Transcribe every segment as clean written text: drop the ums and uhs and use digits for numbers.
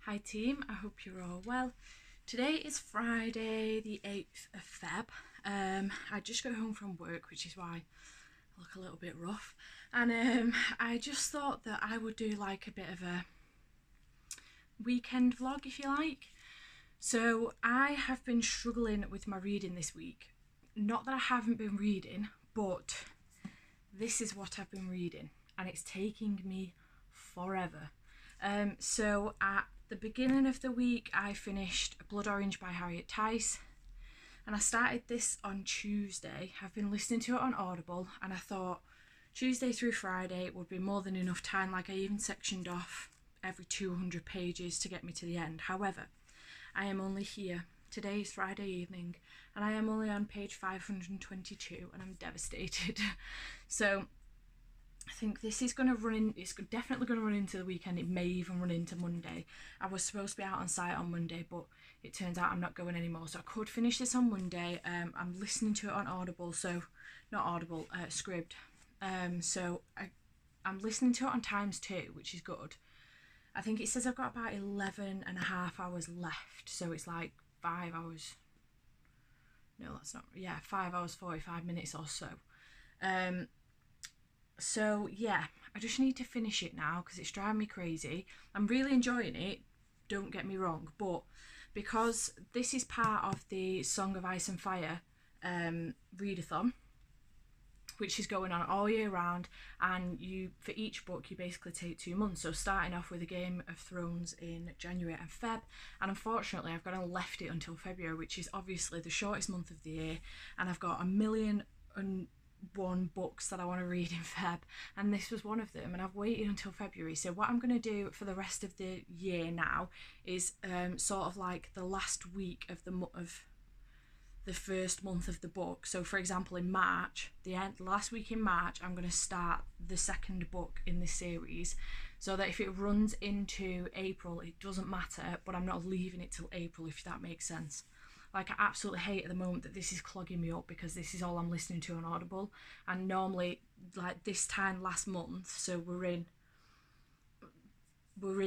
Hi team, I hope you're all well. Today is Friday the 8th of Feb. I just got home from work, which is why I look a little bit rough. And I just thought that I would do like a bit of a weekend vlog, if you like. So I have been struggling with my reading this week. Not that I haven't been reading, but this is what I've been reading and it's taking me forever. So at the beginning of the week I finished Blood Orange by Harriet Tice, and I started this on Tuesday. I've been listening to it on Audible and I thought Tuesday through Friday would be more than enough time. Like I even sectioned off every 200 pages to get me to the end. However, I am only here. Today is Friday evening and I am only on page 522 and I'm devastated. So I think this is going to run in, it's definitely going to run into the weekend. It may even run into Monday. I was supposed to be out on site on Monday, but it turns out I'm not going anymore. So I could finish this on Monday. I'm listening to it on Audible, so not Audible, Scribd. So I'm listening to it on times 2, which is good. I think it says I've got about 11 and a half hours left. So it's like 5 hours. No, that's not, yeah, 5 hours, 45 minutes or so. So yeah, I just need to finish it now because it's driving me crazy. I'm really enjoying it, don't get me wrong, but because this is part of the Song of Ice and Fire readathon, which is going on all year round, and you, for each book you basically take 2 months. So starting off with a Game of Thrones in January and Feb, and unfortunately I've gone and left it until February, which is obviously the shortest month of the year, and I've got 1,000,001 books that I want to read in Feb, and this was one of them, and I've waited until February. So what I'm going to do for the rest of the year now is sort of like the last week of the first month of the book. So for example, in March, last week in March, I'm going to start the second book in this series, so that if it runs into April it doesn't matter, but I'm not leaving it till April, if that makes sense. Like, I absolutely hate at the moment that this is clogging me up because this is all I'm listening to on Audible. And normally, like this time last month, so we're in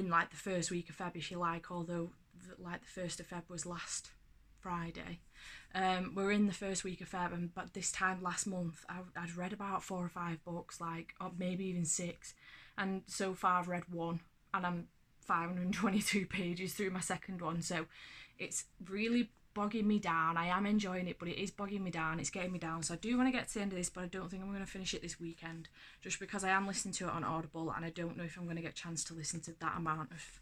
like the first week of Feb, if you like, although like the 1st of Feb was last Friday. We're in the first week of Feb, but this time last month I'd read about 4 or 5 books, like, or maybe even 6, and so far I've read 1 and I'm 522 pages through my second one. So it's really bogging me down. I am enjoying it, but it is bogging me down. It's getting me down. So I do want to get to the end of this, but I don't think I'm going to finish it this weekend, just because I am listening to it on Audible and I don't know if I'm going to get a chance to listen to that amount of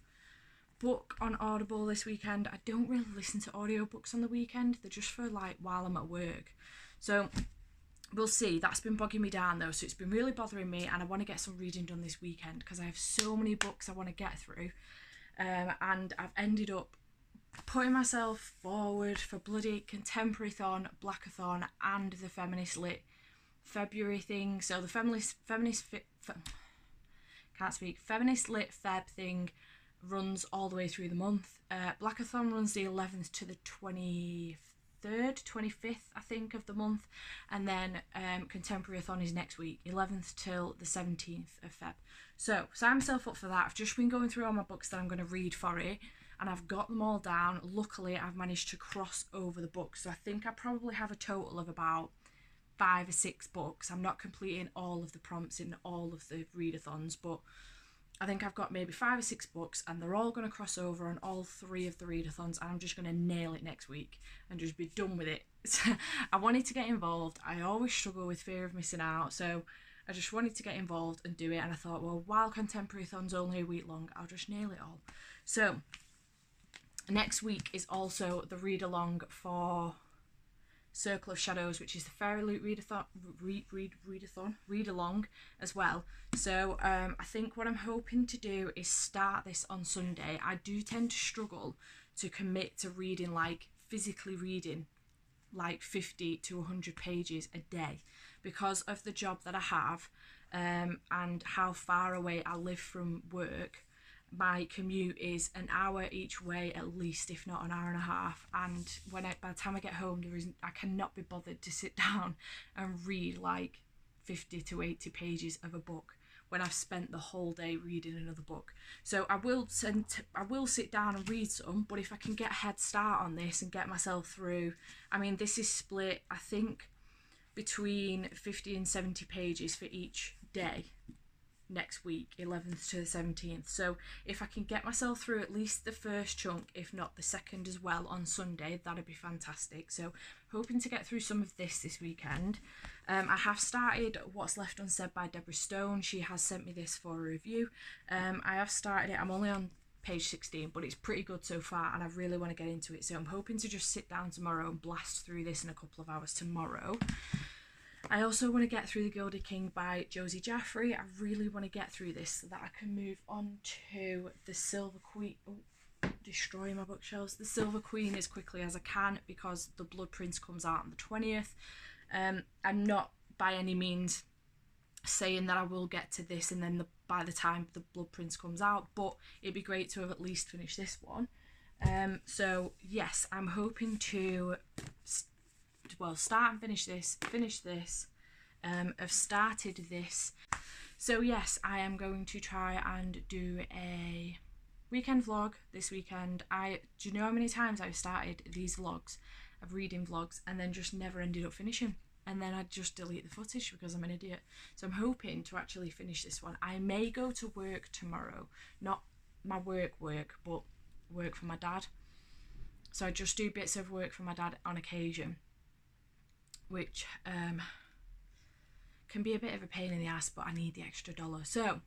book on Audible this weekend. I don't really listen to audiobooks on the weekend. They're just for like while I'm at work. So we'll see. That's been bogging me down though, so it's been really bothering me, and I want to get some reading done this weekend because I have so many books I want to get through. And I've ended up putting myself forward for bloody Contemporary-thon, Blackathon, and the Feminist Lit February thing. So the Feminist Lit Feb thing runs all the way through the month. Blackathon runs the 11th to the 23rd, 25th, I think, of the month, and then Contemporary-thon is next week, 11th till the 17th of Feb. So sign myself up for that. I've just been going through all my books that I'm going to read for it, and I've got them all down. Luckily, I've managed to cross over the books, so I think I probably have a total of about 5 or 6 books. I'm not completing all of the prompts in all of the readathons, but I think I've got maybe 5 or 6 books, and they're all going to cross over on all 3 of the readathons, and I'm just going to nail it next week and just be done with it. I wanted to get involved. I always struggle with fear of missing out, so I just wanted to get involved and do it, and I thought, well, while Contemporary-thon's only a week long, I'll just nail it all. So next week is also the read along for Circle of Shadows, which is the Fairy Loot read along as well. So I think what I'm hoping to do is start this on Sunday. I do tend to struggle to commit to reading, like physically reading like 50 to 100 pages a day because of the job that I have, and how far away I live from work. My commute is an hour each way at least, if not an hour and a half, and by the time I get home, I cannot be bothered to sit down and read like 50 to 80 pages of a book when I've spent the whole day reading another book. So I will sit down and read some, but if I can get a head start on this and get myself through, I mean, this is split, I think, between 50 and 70 pages for each day next week, 11th to the 17th. So if I can get myself through at least the first chunk, if not the second as well, on Sunday, that'd be fantastic. So hoping to get through some of this weekend. I have started What's Left Unsaid by Deborah Stone. She has sent me this for a review. I have started it. I'm only on page 16, but it's pretty good so far, and I really want to get into it. So I'm hoping to just sit down tomorrow and blast through this in a couple of hours tomorrow. I also want to get through The Gilded King by Josie Jaffrey. I really want to get through this so that I can move on to The Silver Queen. Oh, destroy my bookshelves. The Silver Queen as quickly as I can, because The Blood Prince comes out on the 20th. I'm not by any means saying that I will get to this and then by the time The Blood Prince comes out, but it'd be great to have at least finished this one. So yes, I'm hoping to start and finish this. I've started this. So yes, I am going to try and do a weekend vlog this weekend. Do you know how many times I've started these vlogs of reading vlogs and then just never ended up finishing? And then I'd just delete the footage because I'm an idiot. So I'm hoping to actually finish this one. I may go to work tomorrow. Not my work, but work for my dad. So I just do bits of work for my dad on occasion, which can be a bit of a pain in the ass, but I need the extra $1. So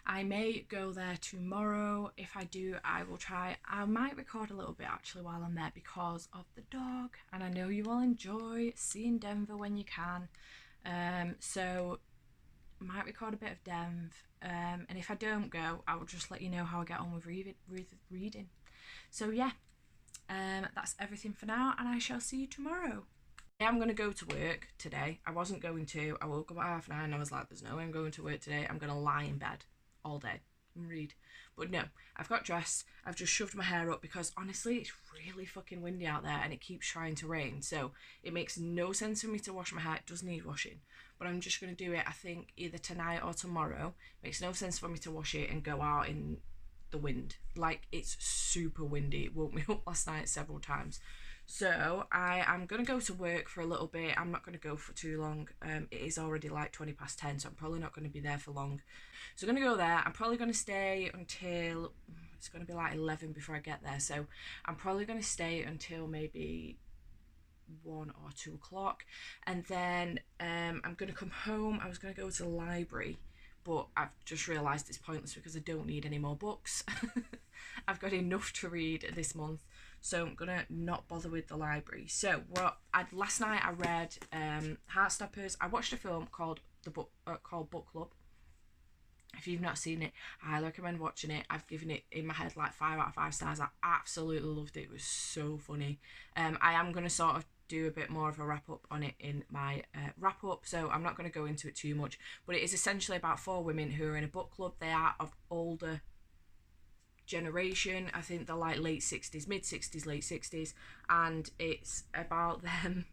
I may go there tomorrow. If I do, I will try. I might record a little bit actually while I'm there because of the dog, and I know you all enjoy seeing Denver when you can. So I might record a bit of Denver, and if I don't go, I will just let you know how I get on with reading. So yeah, that's everything for now, and I shall see you tomorrow. I'm going to go to work today. I wasn't going to. I woke up at 9:30 and I was like, there's no way I'm going to work today. I'm going to lie in bed all day and read. But no, I've got dressed. I've just shoved my hair up because honestly, it's really fucking windy out there and it keeps trying to rain. So it makes no sense for me to wash my hair. It does need washing. But I'm just going to do it, I think, either tonight or tomorrow. Makes no sense for me to wash it and go out in the wind. Like, it's super windy. It woke me up last night several times. So I am going to go to work for a little bit. I'm not going to go for too long. It is already like 10:20, so I'm probably not going to be there for long. So I'm going to go there. I'm probably going to stay until, it's going to be like 11 before I get there. So I'm probably going to stay until maybe 1 or 2 o'clock. And then I'm going to come home. I was going to go to the library, but I've just realised it's pointless because I don't need any more books. I've got enough to read this month. So I'm going to not bother with the library. So last night I read Heartstoppers. I watched a film called Book Club. If you've not seen it, I highly recommend watching it. I've given it in my head like 5 out of 5 stars. I absolutely loved it. It was so funny. I am going to sort of do a bit more of a wrap up on it in my wrap up, so I'm not going to go into it too much, but it is essentially about 4 women who are in a book club. They are of older generation. I think they're like late 60s, mid 60s, late 60s, and it's about them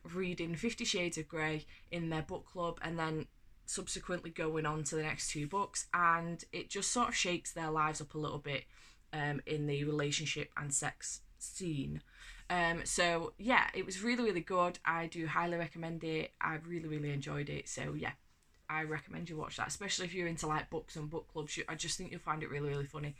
reading 50 Shades of Grey in their book club and then subsequently going on to the next 2 books, and it just sort of shakes their lives up a little bit in the relationship and sex scene. So yeah, it was really, really good. I do highly recommend it. I really, really enjoyed it. So yeah, I recommend you watch that, especially if you're into like books and book clubs. I just think you'll find it really, really funny.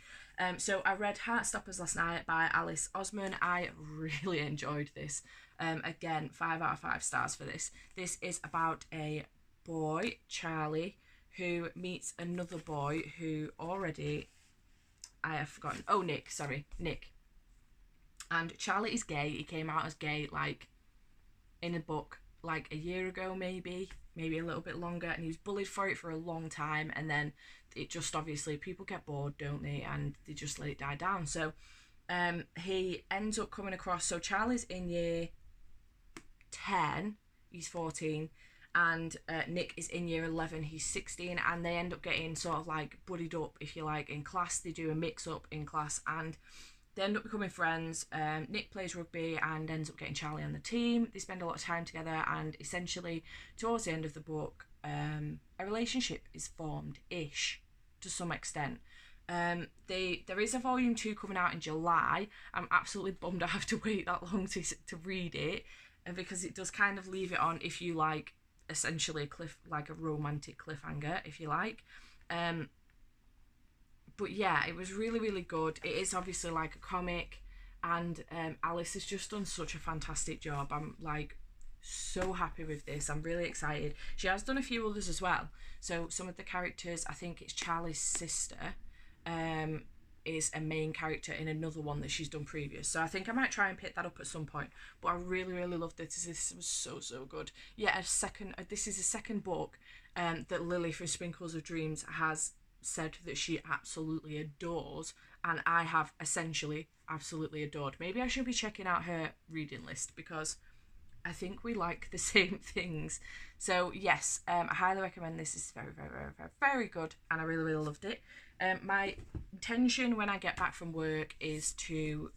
So I read Heartstoppers last night by Alice Osman. I really enjoyed this. Again, 5 out of 5 stars for this. This is about a boy, Charlie, who meets another boy who already, I have forgotten. Oh, Nick. And Charlie is gay. He came out as gay like in a book like a year ago, maybe a little bit longer, and he was bullied for it for a long time, and then it just, obviously people get bored, don't they, and they just let it die down. So he ends up coming across, so Charlie's in year 10, he's 14, and Nick is in year 11, he's 16, and they end up getting sort of like buddied up, if you like, in class. They do a mix up in class and they end up becoming friends. Nick plays rugby and ends up getting Charlie on the team. They spend a lot of time together, and essentially towards the end of the book, a relationship is formed-ish to some extent. There is a volume 2 coming out in July. I'm absolutely bummed I have to wait that long to read it, because it does kind of leave it on, if you like, essentially a romantic cliffhanger, if you like. But yeah, it was really, really good. It is obviously like a comic, and Alice has just done such a fantastic job. I'm like so happy with this. I'm really excited. She has done a few others as well. So some of the characters, I think it's Charlie's sister, is a main character in another one that she's done previous. So I think I might try and pick that up at some point. But I really, really loved it. This was so, so good. Yeah, this is a second book that Lily from Sprinkles of Dreams has said that she absolutely adores, and I have essentially absolutely adored. Maybe I should be checking out her reading list, because I think we like the same things. So yes, I highly recommend this. It's very, very, very, very, very good, and I really, really loved it. My intention when I get back from work is to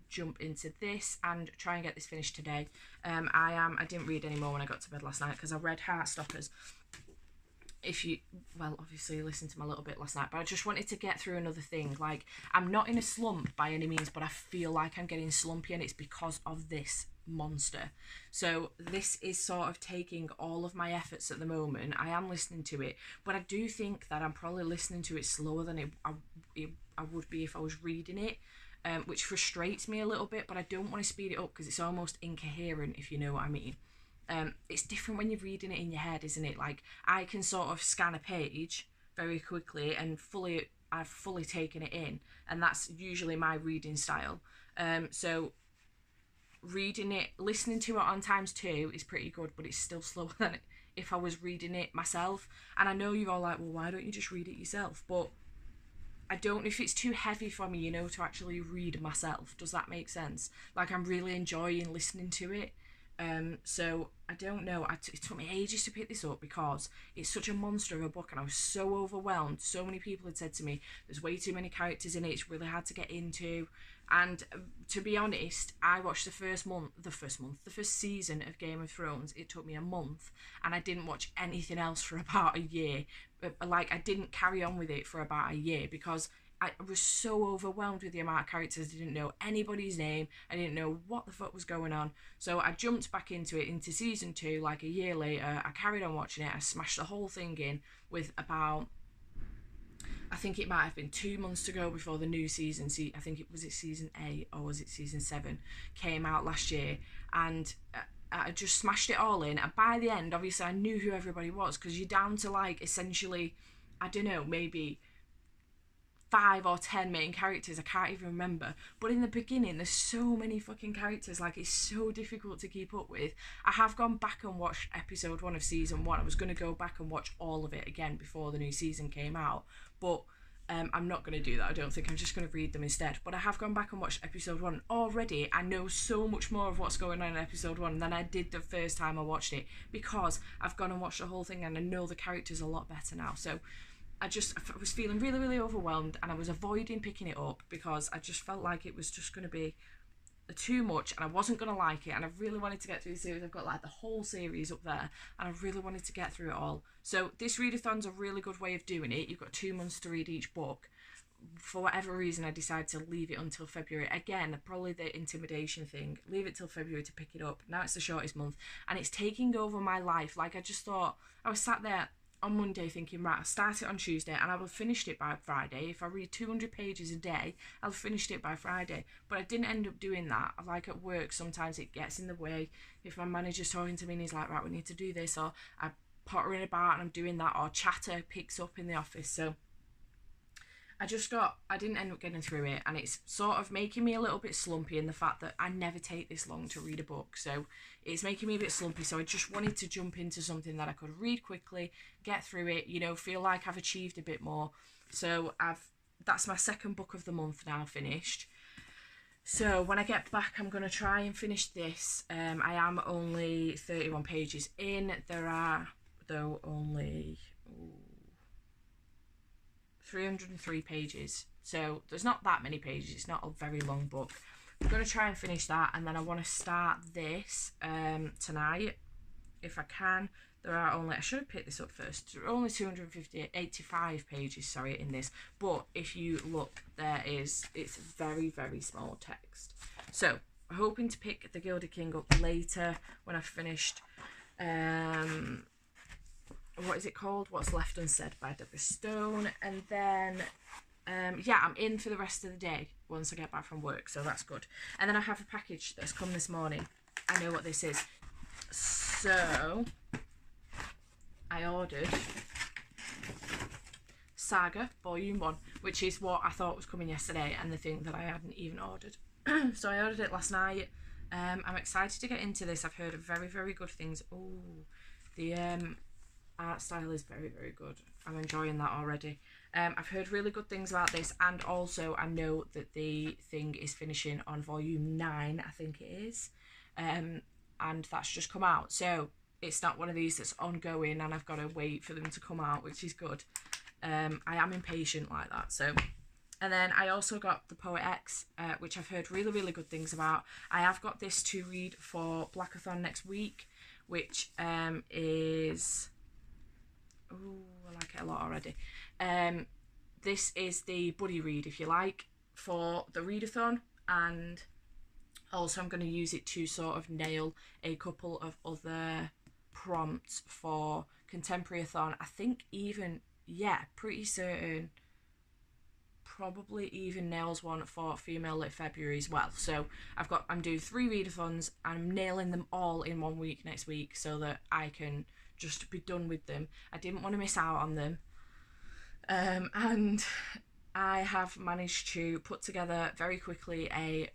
jump into this and try and get this finished today. I didn't read any more when I got to bed last night, because I read Heartstoppers. Obviously you listened to my little bit last night, but I just wanted to get through another thing. Like, I'm not in a slump by any means, but I feel like I'm getting slumpy, and it's because of this monster. So this is sort of taking all of my efforts at the moment. I am listening to it, but I do think that I'm probably listening to it slower than I would be if I was reading it, which frustrates me a little bit, but I don't want to speed it up because it's almost incoherent, if you know what I mean. It's different when you're reading it in your head, isn't it? Like, I can sort of scan a page very quickly and I've fully taken it in, and that's usually my reading style. So reading it, listening to it on ×2 is pretty good, but it's still slower than if I was reading it myself. And I know you're all like, well, why don't you just read it yourself? But I don't know if it's too heavy for me, to actually read myself. Does that make sense? Like, I'm really enjoying listening to it. So I don't know. It took me ages to pick this up because it's such a monster of a book, and I was so overwhelmed. So many people had said to me, there's way too many characters in it, it's really hard to get into. And to be honest, I watched the first season of Game of Thrones. It took me a month, and I didn't watch anything else for about a year. Like, I didn't carry on with it for about a year because I was so overwhelmed with the amount of characters. I didn't know anybody's name. I didn't know what the fuck was going on. So I jumped back into season 2 like a year later. I carried on watching it. I smashed the whole thing in with about, I think it might have been 2 months to go before the new season. I think it was season 8 or was it season 7 came out last year, and I just smashed it all in. And by the end, obviously, I knew who everybody was, because you're down to like essentially, I don't know, maybe 5 or 10 main characters. I can't even remember. But in the beginning, there's so many fucking characters. Like, it's so difficult to keep up with. I have gone back and watched episode 1 of season 1. I was going to go back and watch all of it again before the new season came out, but I'm not going to do that. I don't think. I'm just going to read them instead. But I have gone back and watched episode 1 already. I know so much more of what's going on in episode 1 than I did the first time I watched it, because I've gone and watched the whole thing and I know the characters a lot better now. So I was feeling really, really overwhelmed, and I was avoiding picking it up because I just felt like it was just going to be too much, and I wasn't going to like it, and I really wanted to get through the series. I've got like the whole series up there, and I really wanted to get through it all. So this readathon's a really good way of doing it. You've got 2 months to read each book. For whatever reason, I decided to leave it until February. Again, probably the intimidation thing. Leave it till February to pick it up. Now it's the shortest month, and it's taking over my life. Like, I just thought, I was sat there on Monday thinking, right, I'll start it on Tuesday and I will have finished it by Friday. If I read 200 pages a day, I'll have finished it by Friday. But I didn't end up doing that. Like, at work, sometimes it gets in the way. If my manager's talking to me and he's like, right, we need to do this, or I'm pottering about and I'm doing that, or chatter picks up in the office. So I didn't end up getting through it, and it's sort of making me a little bit slumpy in the fact that I never take this long to read a book. So it's making me a bit slumpy. So I just wanted to jump into something that I could read quickly, get through it, feel like I've achieved a bit more. So that's my second book of the month now finished. So when I get back, I'm going to try and finish this. I am only 31 pages in. There are, though, only 303 pages, so there's not that many pages. It's not a very long book. I'm going to try and finish that, and then I want to start this tonight if I can. There are only, I should have picked this up first, there are only 85 pages, sorry, in this. But if you look, it's very, very small text. So, hoping to pick The Gilded King up later when I've finished, what is it called? What's Left Unsaid by Deborah Stone. And then, yeah, I'm in for the rest of the day once I get back from work, so that's good. And then I have a package that's come this morning. I know what this is. So, I ordered Saga Volume 1, which is what I thought was coming yesterday and the thing that I hadn't even ordered. So I ordered it last night. I'm excited to get into this. I've heard very, very good things. Oh, the art style is very, very good. I'm enjoying that already. I've heard really good things about this, and also I know that the thing is finishing on volume 9, I think it is, and that's just come out. So it's not one of these that's ongoing and I've got to wait for them to come out, which is good. I am impatient like that. So, and then I also got The Poet X, which I've heard really, really good things about. I have got this to read for Blackathon next week, which is... Oh, I like it a lot already. This is the buddy read, if you like, for the readathon, and also I'm going to use it to sort of nail a couple of other prompts for Contemporary-a-thon. I think even, yeah, pretty certain, probably even nails one for Female Lit February as well. So I'm doing 3 readathons, and I'm nailing them all in 1 week next week so that I can just be done with them. I didn't want to miss out on them. And I have managed to put together very quickly a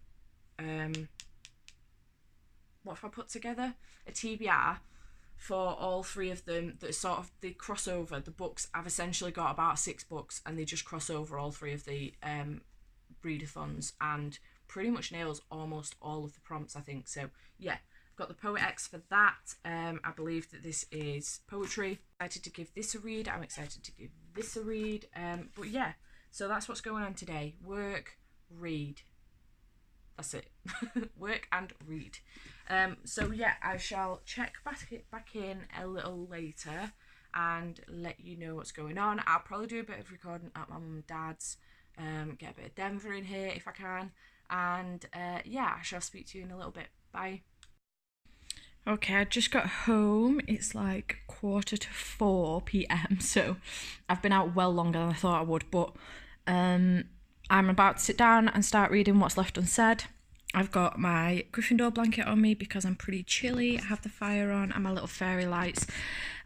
what have I put together? A TBR for all 3 of them that sort of, they cross over. The books, I've essentially got about 6 books and they just cross over all 3 of the readathons, and pretty much nails almost all of the prompts, I think. So yeah, got The Poet X for that. I believe that this is poetry. I'm excited to give this a read. I'm excited to give this a read. But yeah, so that's what's going on today. Work, read. That's it. Work and read. So yeah, I shall check back in a little later and let you know what's going on. I'll probably do a bit of recording at my mum and dad's. Get a bit of Denver in here if I can. And yeah, I shall speak to you in a little bit. Bye. Okay, I just got home. It's like 3:45 p.m, so I've been out well longer than I thought I would, but I'm about to sit down and start reading What's Left Unsaid. I've got my Gryffindor blanket on me because I'm pretty chilly. I have the fire on and my little fairy lights,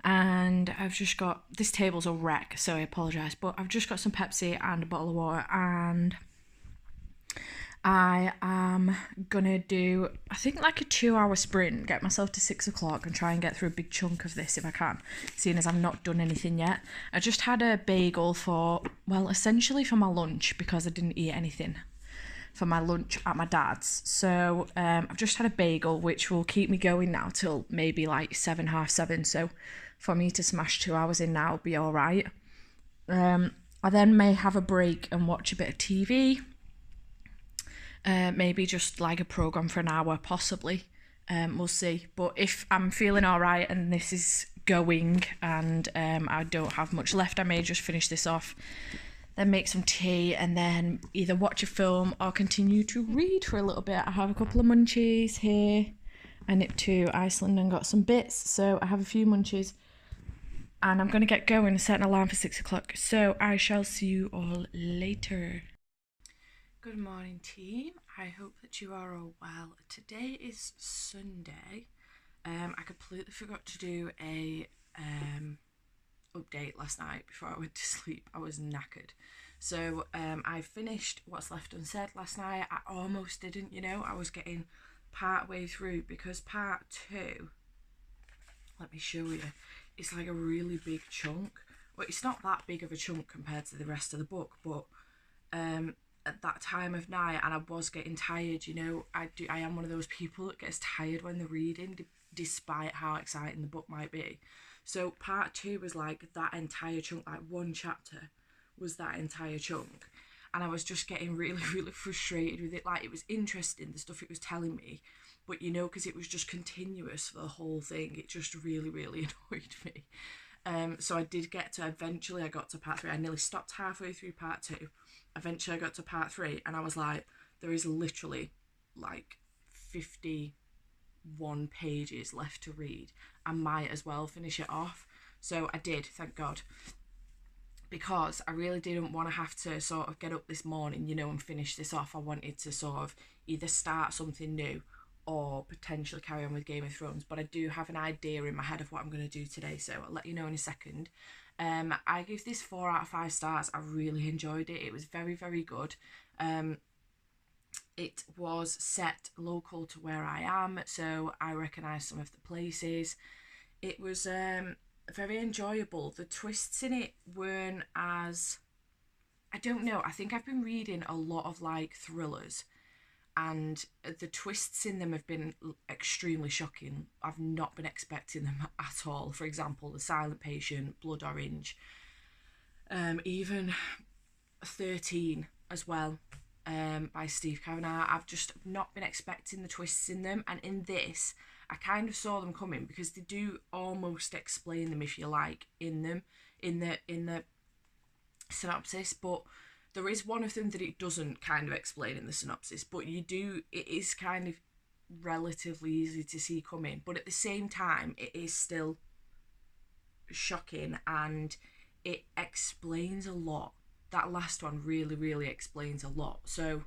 and I've just got, this table's a wreck, so I apologise, but I've just got some Pepsi and a bottle of water, and I am gonna do, I think, like a 2-hour sprint, get myself to 6 o'clock and try and get through a big chunk of this if I can, seeing as I've not done anything yet. I just had a bagel for, well, essentially for my lunch, because I didn't eat anything for my lunch at my dad's. So I've just had a bagel, which will keep me going now till maybe like 7, half 7. So for me to smash 2 hours in now will be all right. I then may have a break and watch a bit of TV. Maybe just like a programme for an hour, possibly. We'll see. But if I'm feeling all right and this is going and I don't have much left, I may just finish this off, then make some tea, and then either watch a film or continue to read for a little bit. I have a couple of munchies here. I nipped to Iceland and got some bits, so I have a few munchies. And I'm going to get going and set an alarm for 6 o'clock. So I shall see you all later. Good morning, team. I hope that you are all well. Today is Sunday. I completely forgot to do a update last night before I went to sleep. I was knackered. So I finished What's Left Unsaid last night. I almost didn't, I was getting part way through, because part 2, let me show you, it's like a really big chunk. Well, it's not that big of a chunk compared to the rest of the book, but at that time of night, and I was getting tired, I am one of those people that gets tired when they're reading, despite how exciting the book might be. So part 2 was like that entire chunk, like one chapter was that entire chunk, and I was just getting really, really frustrated with it. Like, it was interesting, the stuff it was telling me, but you know, because it was just continuous for the whole thing, it just really, really annoyed me. So I did get to, eventually I got to part 3. I nearly stopped halfway through part 2. Eventually I got to part 3 and I was like, there is literally like 51 pages left to read. I might as well finish it off. So I did, thank God. Because I really didn't want to have to sort of get up this morning, you know, and finish this off. I wanted to sort of either start something new or potentially carry on with Game of Thrones. But I do have an idea in my head of what I'm going to do today, so I'll let you know in a second. I give this 4 out of 5 stars. I really enjoyed it. It was very, very good. It was set local to where I am, so I recognised some of the places. It was very enjoyable. The twists in it weren't as... I don't know. I think I've been reading a lot of like thrillers, and the twists in them have been extremely shocking. I've not been expecting them at all. For example, The Silent Patient, Blood Orange, even 13 as well, by Steve Kavanagh. I've just not been expecting the twists in them, and in this I kind of saw them coming because they do almost explain them, if you like, in the synopsis, but there is one of them that it doesn't kind of explain in the synopsis, but it is kind of relatively easy to see coming, but at the same time it is still shocking and it explains a lot. That last one really, really explains a lot. So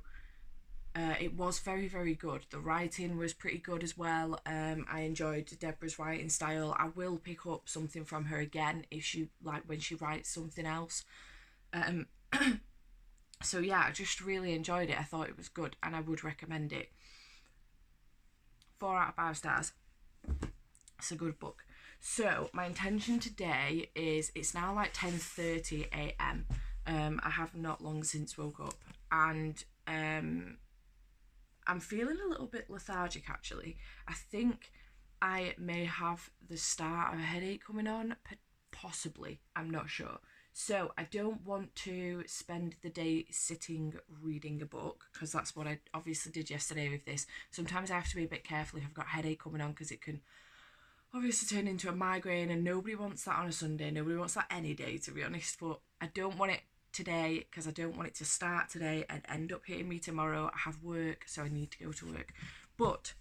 it was very, very good. The writing was pretty good as well. I enjoyed Deborah's writing style. I will pick up something from her again if she, like, when she writes something else. So yeah, I just really enjoyed it. I thought it was good and I would recommend it. 4 out of 5 stars. It's a good book. So my intention today is, it's now like 10:30 a.m. I have not long since woke up, and I'm feeling a little bit lethargic actually. I think I may have the start of a headache coming on, possibly, I'm not sure. So I don't want to spend the day sitting reading a book, because that's what I obviously did yesterday with this. Sometimes I have to be a bit careful if I've got a headache coming on, because it can obviously turn into a migraine, and nobody wants that on a Sunday. Nobody wants that any day, to be honest. But I don't want it today, because I don't want it to start today and end up hitting me tomorrow. I have work, so I need to go to work. But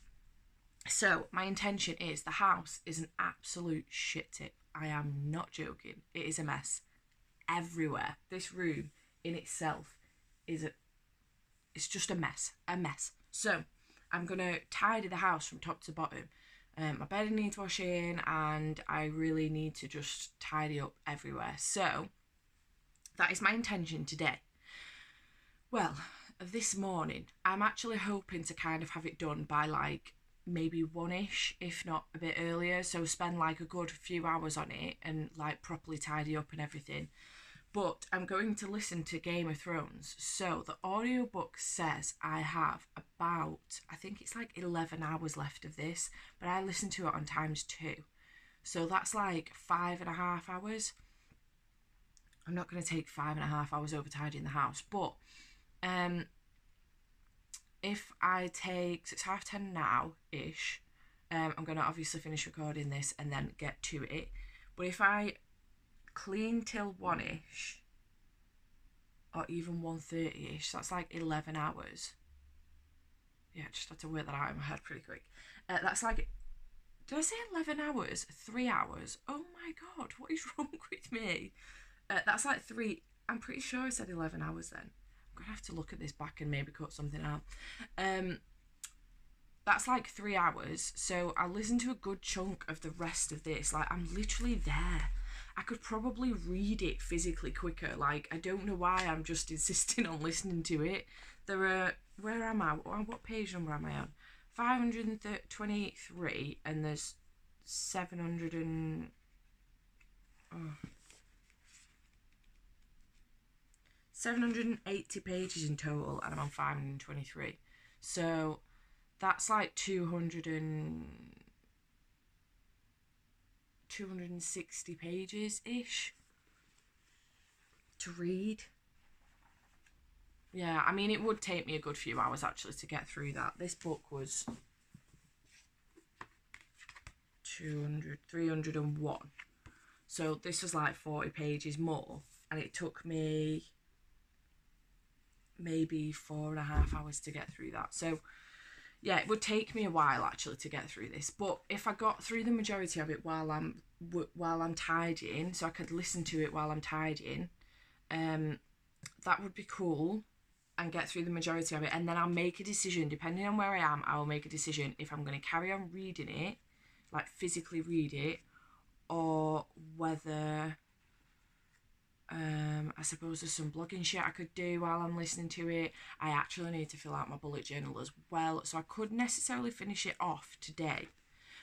so my intention is, the house is an absolute shit tip. I am not joking. It is a mess everywhere. This room in itself it's just a mess. So I'm gonna tidy the house from top to bottom. My bed needs washing, and I really need to just tidy up everywhere. So that is my intention today. Well, this morning I'm actually hoping to kind of have it done by like maybe 1ish, if not a bit earlier, so spend like a good few hours on it and like properly tidy up and everything. But I'm going to listen to Game of Thrones, so the audiobook says I have about, I think it's like 11 hours left of this, but I listened to it on ×2, so that's like 5.5 hours. I'm not going to take 5.5 hours over tidying the house, but if I take, so it's 10:30 now-ish, I'm going to obviously finish recording this and then get to it, but if I clean till 1ish, or even 1:30ish, that's like 11 hours. Yeah, just had to work that out in my head pretty quick. That's like, did I say 11 hours? 3 hours? Oh my god, what is wrong with me? That's like 3, I'm pretty sure I said 11 hours then. I'm gonna have to look at this back and maybe cut something out. That's like 3 hours, so I'll listen to a good chunk of the rest of this. Like, I'm literally there. I could probably read it physically quicker. Like, I don't know why I'm just insisting on listening to it. There are, where am I? What page number am I on? 523, and there's 780 pages in total, and I'm on 523. So that's like 260 pages-ish to read. Yeah, I mean, it would take me a good few hours actually to get through that. This book was 200, 301. So this was like 40 pages more, and it took me maybe 4.5 hours to get through that. So yeah, it would take me a while actually to get through this, but if I got through the majority of it while I'm tidying, so I could listen to it while I'm tidying, that would be cool, and get through the majority of it, and then I'll make a decision. Depending on where I am, I will make a decision if I'm going to carry on reading it, like physically read it, or whether I suppose there's some blogging shit I could do while I'm listening to it. I actually need to fill out my bullet journal as well, so I could necessarily finish it off today.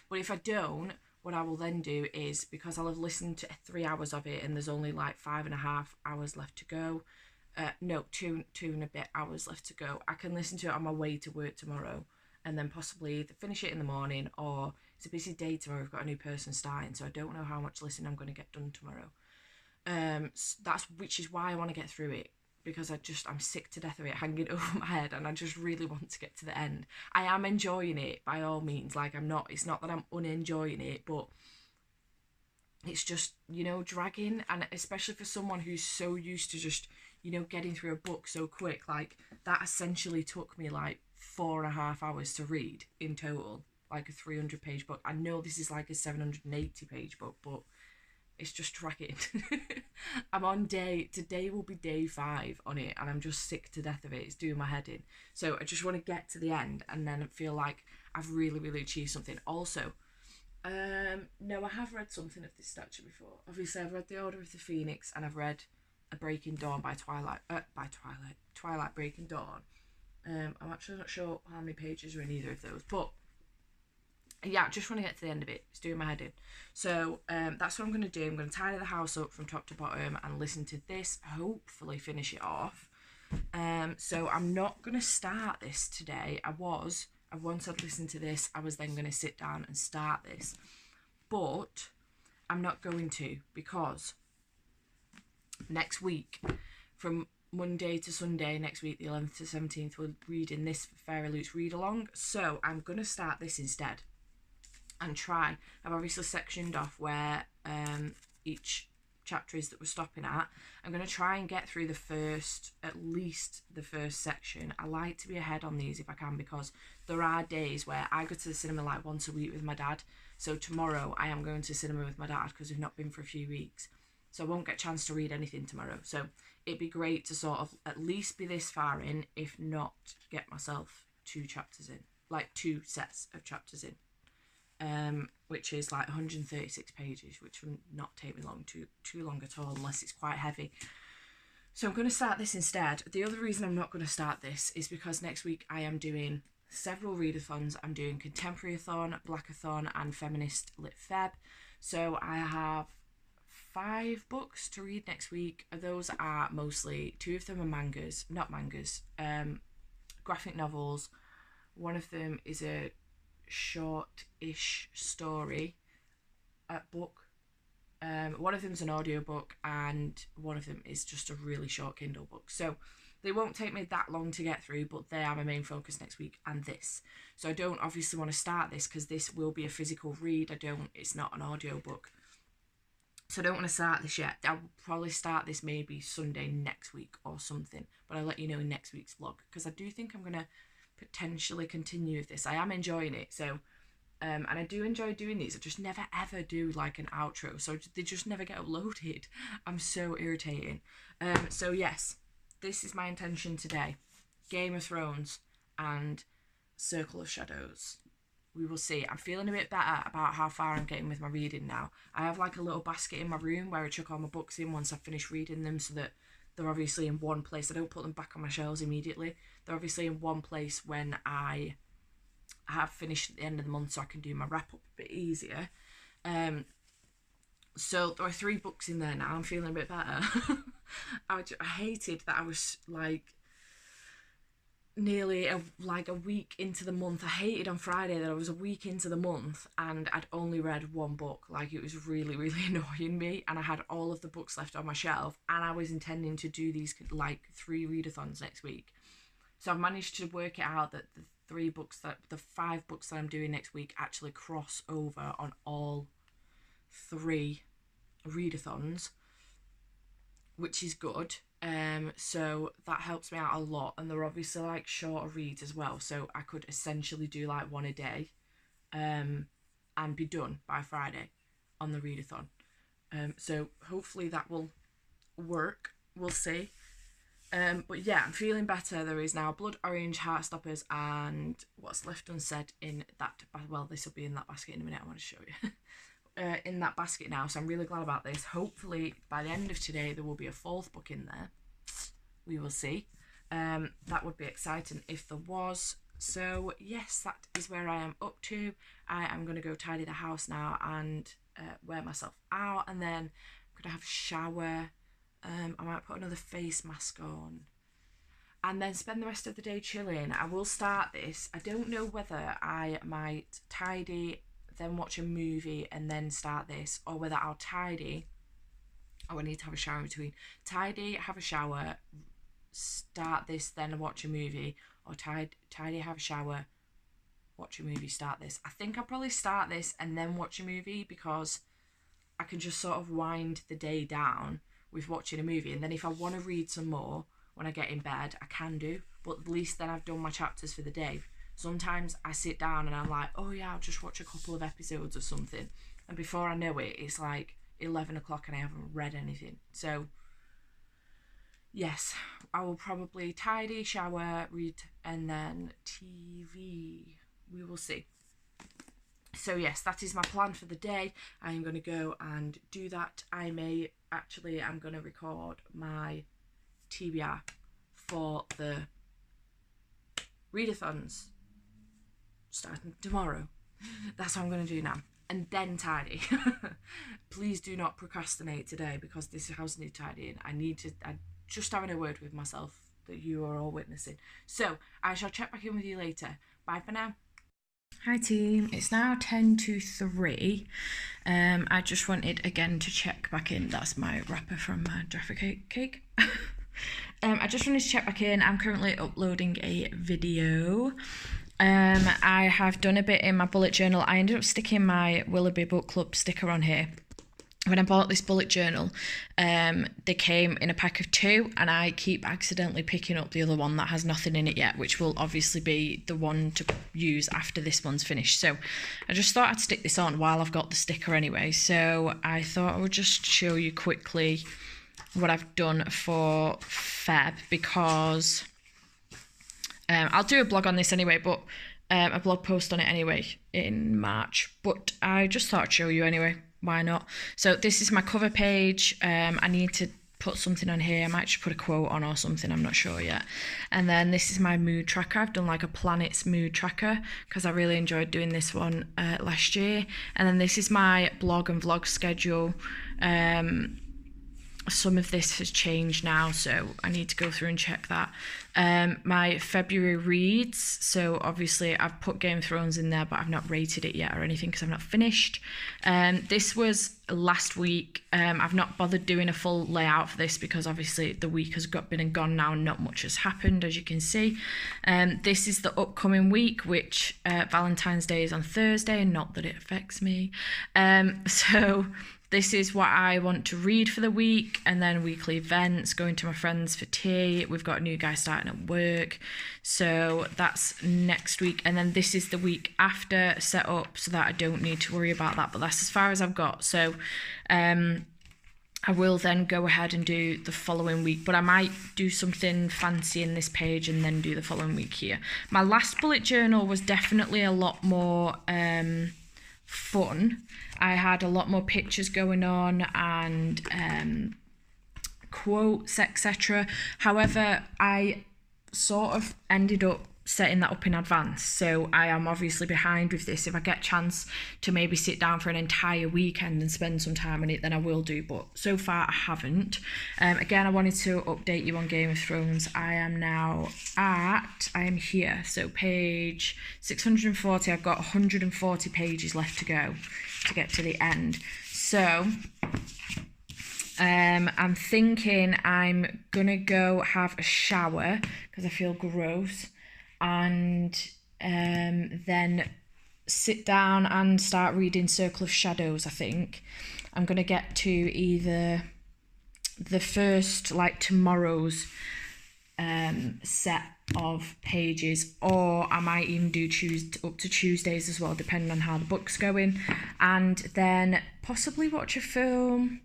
But if I don't, what I will then do is, because I'll have listened to 3 hours of it and there's only like 5.5 hours left to go, no, two and a bit hours left to go, I can listen to it on my way to work tomorrow, and then possibly either finish it in the morning, or it's a busy day tomorrow, I've got a new person starting, so I don't know how much listening I'm going to get done tomorrow. Which is why I want to get through it, because I'm sick to death of it hanging over my head, and I just really want to get to the end. I am enjoying it by all means, like it's not that I'm unenjoying it, but it's just, dragging, and especially for someone who's so used to just, getting through a book so quick, like that essentially took me like 4.5 hours to read in total, like a 300-page book. I know this is like a 780-page book, but it's just dragging. I'm on today will be day 5 on it, and I'm just sick to death of it. It's doing my head in. So I just want to get to the end and then feel like I've really, really achieved something. Also, no, I have read something of this stature before. Obviously, I've read The Order of the Phoenix, and I've read A Breaking Dawn by Twilight Breaking Dawn. I'm actually not sure how many pages are in either of those, but yeah, I just want to get to the end of it. It's doing my head in. So that's what I'm going to do. I'm going to tidy the house up from top to bottom and listen to this, hopefully finish it off. So I'm not going to start this today. Once I'd listened to this, I was then going to sit down and start this. But I'm not going to, because next week, from Monday to Sunday next week, the 11th to 17th, we're reading this Fairy Luke's read along. So I'm going to start this instead and try. I've obviously sectioned off where each chapter is that we're stopping at. I'm going to try and get through at least the first section. I like to be ahead on these if I can, because there are days where I go to the cinema like once a week with my dad. So tomorrow I am going to cinema with my dad because we've not been for a few weeks. So I won't get a chance to read anything tomorrow. So it'd be great to sort of at least be this far in, if not get myself 2 chapters in, like 2 sets of chapters in. Which is like 136 pages, which will not take me too long at all, unless it's quite heavy. So I'm going to start this instead. The other reason I'm not going to start this is because next week I am doing several readathons. I'm doing Contemporary-a-thon, Blackathon, and Feminist Lit Feb. So I have 5 books to read next week. Those are mostly, 2 of them are graphic novels. One of them is a short-ish story book. One of them's an audiobook, and one of them is just a really short Kindle book. So they won't take me that long to get through, but they are my main focus next week, and this. So I don't obviously want to start this because this will be a physical read. It's not an audiobook. So I don't want to start this yet. I'll probably start this maybe Sunday next week or something, but I'll let you know in next week's vlog, because I do think I'm going to potentially continue with this. I am enjoying it, so and I do enjoy doing these. I just never ever do like an outro, so they just never get uploaded. I'm so irritating. So yes, this is my intention today: Game of Thrones and Circle of Shadows. We will see. I'm feeling a bit better about how far I'm getting with my reading now. I have like a little basket in my room where I chuck all my books in once I finish reading them, so that they're obviously in one place. I don't put them back on my shelves immediately. They're obviously in one place when I have finished at the end of the month, so I can do my wrap up a bit easier. So there are 3 books in there now. I'm feeling a bit better. I hated that I was like nearly a week into the month. I hated on Friday that I was a week into the month and I'd only read 1 book. Like, it was really, really annoying me, and I had all of the books left on my shelf, and I was intending to do these like 3 readathons next week. So I've managed to work it out that the the 5 books that I'm doing next week actually cross over on all 3 readathons, which is good. So that helps me out a lot, and they're obviously like shorter reads as well, so I could essentially do like one a day and be done by Friday on the readathon. So hopefully that will work, we'll see. But yeah, I'm feeling better. There is now Blood Orange, Heartstoppers, and What's Left Unsaid in that, well, this will be in that basket in a minute, I want to show you. In that basket now, so I'm really glad about this. Hopefully by the end of today there will be a 4th book in there. We will see. That would be exciting if there was. So yes, that is where I am up to. I am going to go tidy the house now and wear myself out, and then I'm going to have a shower. I might put another face mask on and then spend the rest of the day chilling. I will start this. I don't know whether I might tidy, then watch a movie and then start this, or whether I'll tidy. Oh, I need to have a shower in between. Tidy, have a shower, start this, then watch a movie, or tidy, have a shower, watch a movie, start this. I think I'll probably start this and then watch a movie, because I can just sort of wind the day down with watching a movie, and then if I want to read some more when I get in bed, I can do, but at least then I've done my chapters for the day. Sometimes I sit down and I'm like, oh yeah, I'll just watch a couple of episodes or something, and before I know it, it's like 11 o'clock and I haven't read anything. So yes, I will probably tidy, shower, read, and then TV. We will see. So yes, that is my plan for the day. I am going to go and do that. I'm going to record my TBR for the readathons starting tomorrow. That's what I'm going to do now. And then tidy. Please do not procrastinate today, because this house needs tidying. I'm just having a word with myself that you are all witnessing. So I shall check back in with you later. Bye for now. Hi team, it's now 10 to 3. I just wanted again to check back in. That's my wrapper from my Jaffa cake. I just wanted to check back in. I'm currently uploading a video. I have done a bit in my bullet journal. I ended up sticking my Willoughby Book Club sticker on here. When I bought this bullet journal, they came in a pack of 2, and I keep accidentally picking up the other one that has nothing in it yet, which will obviously be the one to use after this one's finished. So I just thought I'd stick this on while I've got the sticker anyway. So I thought I would just show you quickly what I've done for Feb, because I'll do a blog on this anyway, but a blog post on it anyway in March. But I just thought I'd show you anyway. Why not? So this is my cover page. I need to put something on here. I might just put a quote on or something, I'm not sure yet. And then this is my mood tracker. I've done like a planets mood tracker because I really enjoyed doing this one last year. And then this is my blog and vlog schedule. Some of this has changed now, so I need to go through and check that. My February reads, so obviously I've put Game of Thrones in there, but I've not rated it yet or anything because I've not finished. This was last week. I've not bothered doing a full layout for this because obviously the week has been and gone now and not much has happened, as you can see. This is the upcoming week, which Valentine's Day is on Thursday, and not that it affects me. So this is what I want to read for the week, and then weekly events, going to my friends for tea. We've got a new guy starting at work, so that's next week. And then this is the week after set up, so that I don't need to worry about that, but that's as far as I've got. So I will then go ahead and do the following week, but I might do something fancy in this page and then do the following week here. My last bullet journal was definitely a lot more fun. I had a lot more pictures going on and quotes, etc. However, I sort of ended up setting that up in advance, so I am obviously behind with this. If I get a chance to maybe sit down for an entire weekend and spend some time on it, then I will do, but so far I haven't. Again, I wanted to update you on Game of Thrones. I am here, so page 640. I've got 140 pages left to go to get to the end. So I'm thinking I'm gonna go have a shower because I feel gross, and then sit down and start reading Circle of Shadows. I think I'm going to get to either the first, like tomorrow's set of pages, or I might even do up to Tuesdays as well, depending on how the book's going, and then possibly watch a film.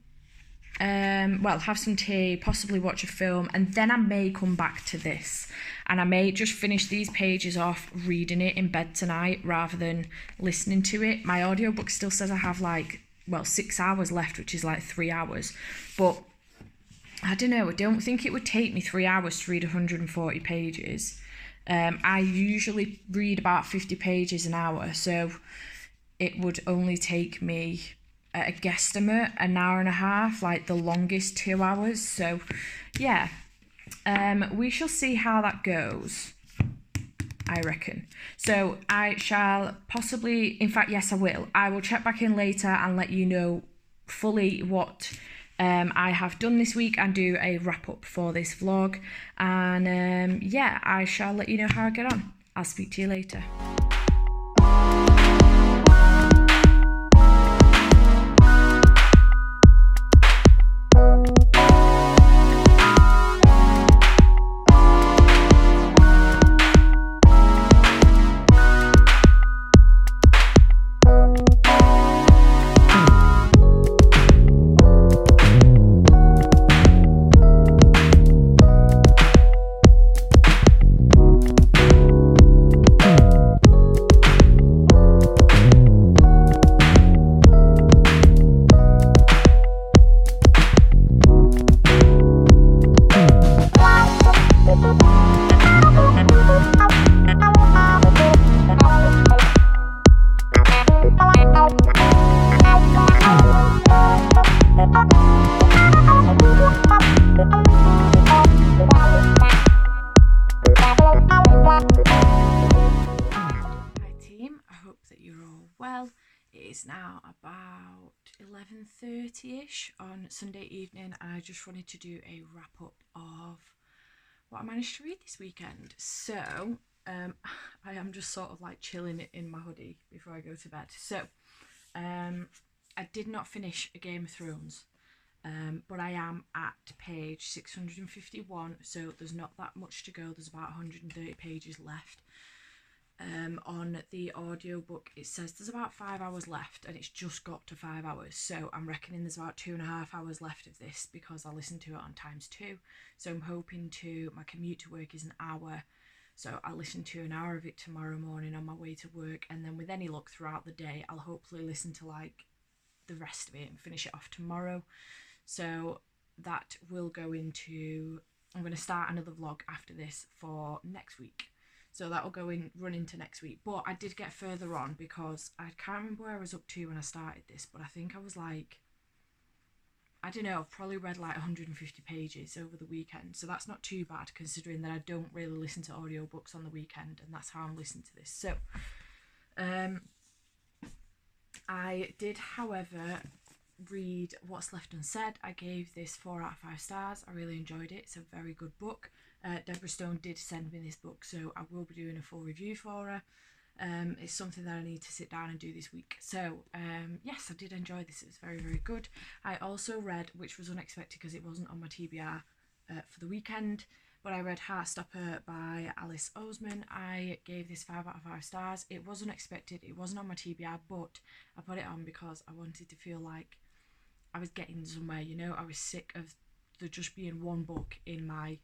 Have some tea, possibly watch a film, and then I may come back to this, and I may just finish these pages off reading it in bed tonight rather than listening to it. My audiobook still says I have 6 hours left, which is like 3 hours, but I don't know, I don't think it would take me 3 hours to read 140 pages. I usually read about 50 pages an hour, so it would only take me a guesstimate an hour and a half, like the longest 2 hours. So yeah, we shall see how that goes, I reckon. So I shall possibly, in fact, yes, I will check back in later and let you know fully what I have done this week and do a wrap up for this vlog. And I shall let you know how I get on. I'll speak to you later. Now about 11:30ish on Sunday evening, and I just wanted to do a wrap up of what I managed to read this weekend. So I am just sort of like chilling in my hoodie before I go to bed. So I did not finish a Game of Thrones, but I am at page 651, so there's not that much to go. There's about 130 pages left. On the audiobook it says there's about 5 hours left, and it's just got to 5 hours, so I'm reckoning there's about 2.5 hours left of this because I listened to it on ×2. So I'm hoping my commute to work is an hour, so I'll listen to an hour of it tomorrow morning on my way to work, and then with any luck throughout the day I'll hopefully listen to like the rest of it and finish it off tomorrow. So that will go into, I'm going to start another vlog after this for next week. So that will run into next week. But I did get further on because I can't remember where I was up to when I started this, but I think I was like, I don't know, I've probably read like 150 pages over the weekend. So that's not too bad considering that I don't really listen to audiobooks on the weekend, and that's how I'm listening to this. So I did, however, read What's Left Unsaid. I gave this 4 out of 5 stars. I really enjoyed it. It's a very good book. Deborah Stone did send me this book, so I will be doing a full review for her. It's something that I need to sit down and do this week. So yes, I did enjoy this. It was very, very good. I also read, which was unexpected because it wasn't on my TBR for the weekend, but I read Heartstopper by Alice Oseman. I gave this 5 out of 5 stars. It was unexpected. It wasn't on my TBR, but I put it on because I wanted to feel like I was getting somewhere, you know. I was sick of there just being one book in my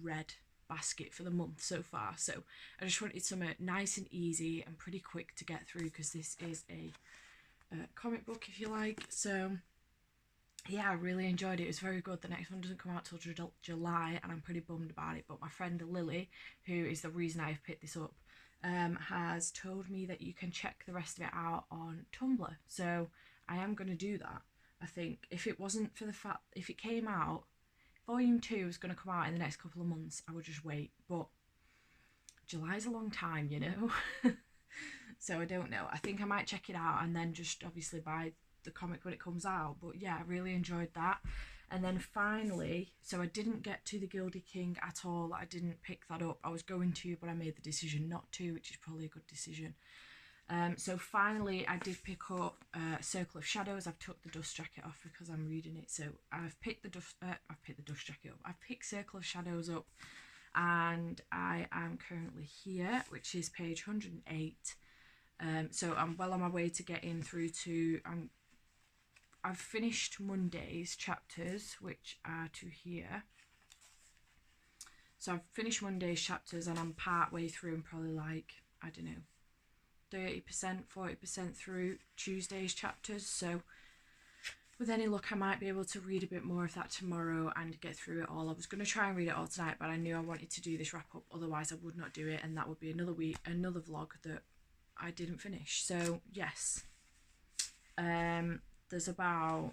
read basket for the month so far, so I just wanted something nice and easy and pretty quick to get through because this is a comic book, if you like. So yeah, I really enjoyed it. It was very good. The next one doesn't come out till July, and I'm pretty bummed about it, but my friend Lily, who is the reason I've picked this up, has told me that you can check the rest of it out on Tumblr, so I am going to do that. I think if it wasn't for the fact, if it came out, Volume 2 is going to come out in the next couple of months, I would just wait. But July's a long time, you know. So I don't know. I think I might check it out and then just obviously buy the comic when it comes out. But yeah, I really enjoyed that. And then finally, so I didn't get to the Gilded King at all. I didn't pick that up. I was going to, but I made the decision not to, which is probably a good decision. So finally I did pick up Circle of Shadows. I've took the dust jacket off because I'm reading it. So I've picked the dust jacket up. I've picked Circle of Shadows up, and I am currently here, which is page 108. So I'm well on my way to getting through to, I've finished Monday's chapters, which are to here. So I've finished Monday's chapters and I'm part way through and probably like, I don't know, 30%, 40% through Tuesday's chapters. So with any luck, I might be able to read a bit more of that tomorrow and get through it all. I was going to try and read it all tonight, but I knew I wanted to do this wrap up, otherwise I would not do it, and that would be another week, another vlog that I didn't finish. So yes, there's about,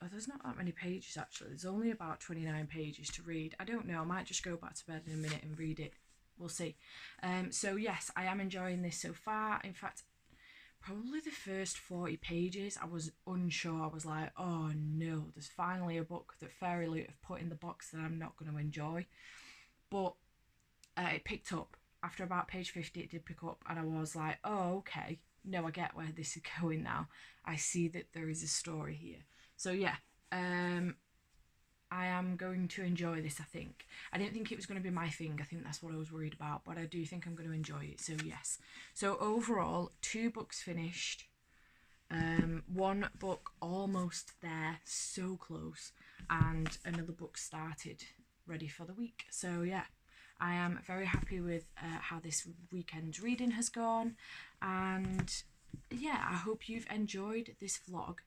there's not that many pages actually. There's only about 29 pages to read. I don't know, I might just go back to bed in a minute and read it. We'll see. So yes, I am enjoying this so far. In fact, probably the first 40 pages I was unsure. I was like, oh no, there's finally a book that Fairy Loot have put in the box that I'm not going to enjoy. But it picked up. After about page 50 it did pick up, and I was like, oh okay, no, I get where this is going now. I see that there is a story here. So yeah, I am going to enjoy this, I think. I didn't think it was going to be my thing. I think that's what I was worried about, but I do think I'm going to enjoy it, so yes. So overall, 2 books finished, 1 book almost there, so close, and another book started, ready for the week. So yeah, I am very happy with how this weekend's reading has gone, and yeah, I hope you've enjoyed this vlog.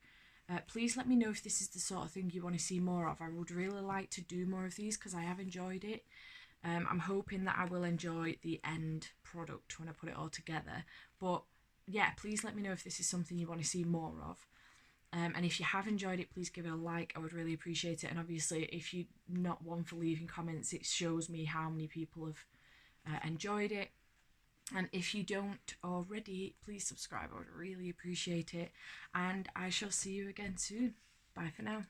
Please let me know if this is the sort of thing you want to see more of. I would really like to do more of these because I have enjoyed it. I'm hoping that I will enjoy the end product when I put it all together. But yeah, please let me know if this is something you want to see more of. And if you have enjoyed it, please give it a like. I would really appreciate it. And obviously, if you're not one for leaving comments, it shows me how many people have enjoyed it. And if you don't already, please subscribe. I would really appreciate it. And I shall see you again soon. Bye for now.